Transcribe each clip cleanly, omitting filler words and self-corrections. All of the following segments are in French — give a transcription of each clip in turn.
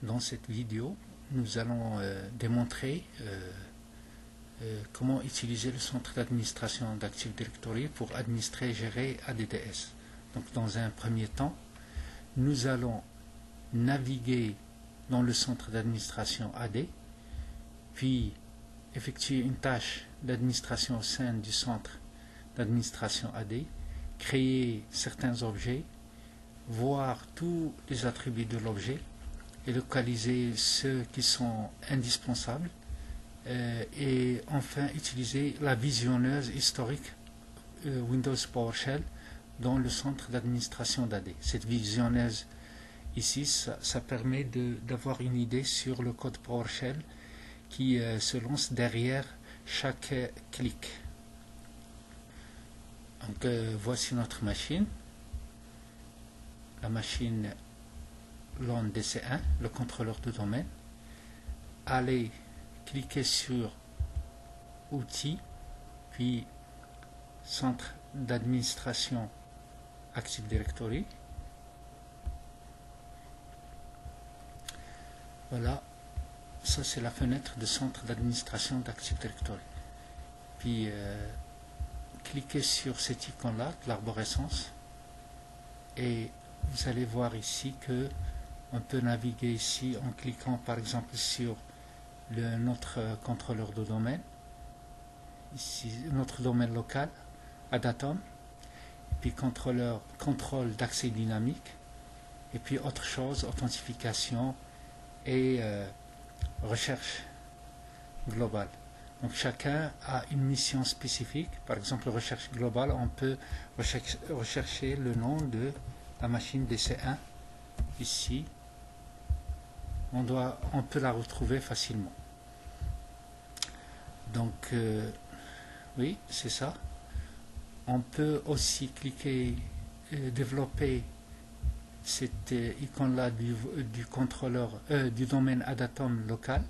Dans cette vidéo, nous allons démontrer comment utiliser le centre d'administration d'Active Directory pour administrer et gérer ADDS. Donc dans un premier temps, nous allons naviguer dans le centre d'administration AD, puis effectuer une tâche d'administration au sein du centre d'administration AD, créer certains objets, voir tous les attributs de l'objet et localiser ceux qui sont indispensables et enfin utiliser la visionneuse historique Windows PowerShell dans le centre d'administration d'AD. Cette visionneuse ici, ça permet d'avoir une idée sur le code PowerShell qui se lance derrière chaque clic. Donc voici notre machine, la machine LON DC1, le contrôleur de domaine. Allez cliquer sur Outils, puis Centre d'administration Active Directory. Voilà, ça c'est la fenêtre de centre d'administration d'Active Directory. Puis cliquez sur cette icône-là, l'arborescence, et vous allez voir ici que on peut naviguer ici en cliquant par exemple sur notre contrôleur de domaine, ici notre domaine local, Adatom, puis contrôle d'accès dynamique, et puis autre chose, authentification et recherche globale. Donc chacun a une mission spécifique. Par exemple, recherche globale, on peut rechercher le nom de la machine DC1 ici. On peut la retrouver facilement. Donc oui, c'est ça. On peut aussi cliquer, développer cette icône-là du contrôleur du domaine Adatom local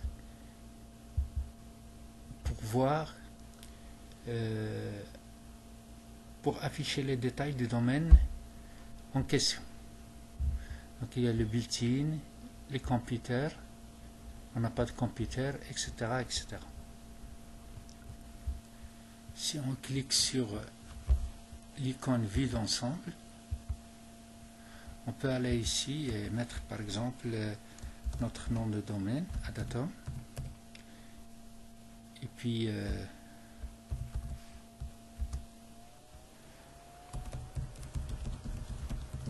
pour voir, pour afficher les détails du domaine en question. Donc il y a le built-in, les computers, on n'a pas de computer, etc., etc. Si on clique sur l'icône vue d'ensemble, on peut aller ici et mettre par exemple notre nom de domaine, Adatom, et puis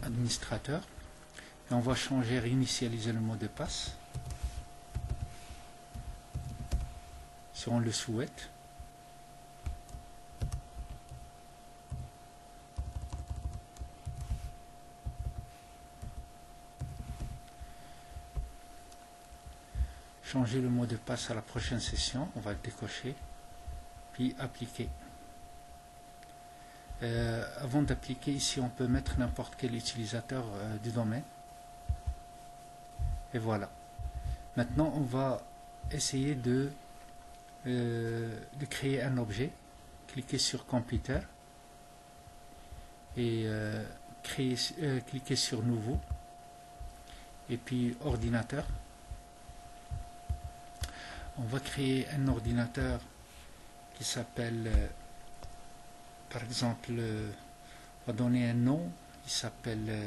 administrateur, et on va changer, réinitialiser le mot de passe si on le souhaite. Changer le mot de passe à la prochaine session, on va le décocher, puis appliquer. Avant d'appliquer, ici on peut mettre n'importe quel utilisateur du domaine. Et voilà. Maintenant on va essayer de créer un objet. Cliquez sur Computer et cliquez sur Nouveau et puis Ordinateur. On va créer un ordinateur qui s'appelle, par exemple, on va donner un nom, il s'appelle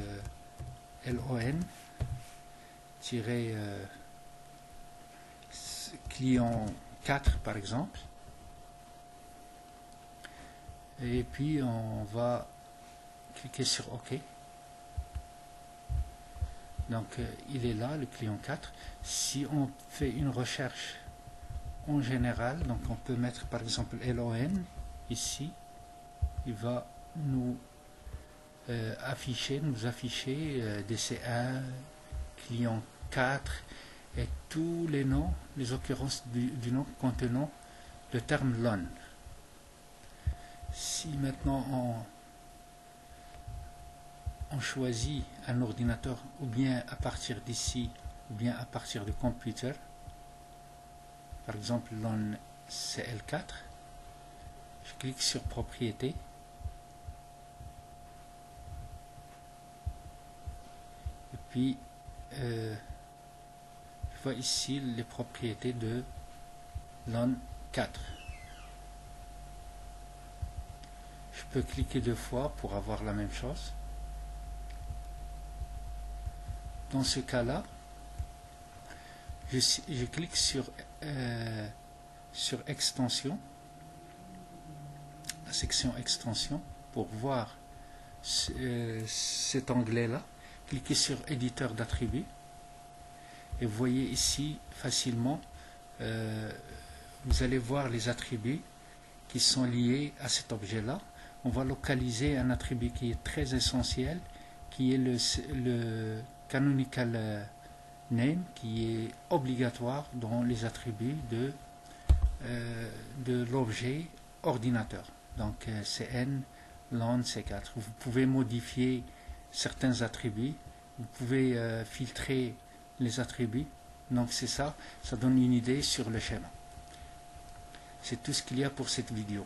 LON-client 4 par exemple. Et puis on va cliquer sur OK. Donc il est là, le client 4. Si on fait une recherche en général, donc on peut mettre par exemple LON ici, il va nous afficher DC1, client 4 et tous les noms, les occurrences du nom contenant le terme LON. Si maintenant on choisit un ordinateur ou bien à partir d'ici ou bien à partir de computer, par exemple LON CL4, je clique sur propriété et puis vois ici les propriétés de LAN 4. Je peux cliquer 2 fois pour avoir la même chose. Dans ce cas-là, je clique sur extension, la section extension, pour voir cet onglet-là. Cliquez sur éditeur d'attributs et vous voyez ici facilement, vous allez voir les attributs qui sont liés à cet objet-là. On va localiser un attribut qui est très essentiel, qui est le canonical name, qui est obligatoire dans les attributs de l'objet ordinateur. Donc CN, LAN, C4. Vous pouvez modifier certains attributs, vous pouvez filtrer les attributs. Donc c'est ça, ça donne une idée sur le schéma. C'est tout ce qu'il y a pour cette vidéo.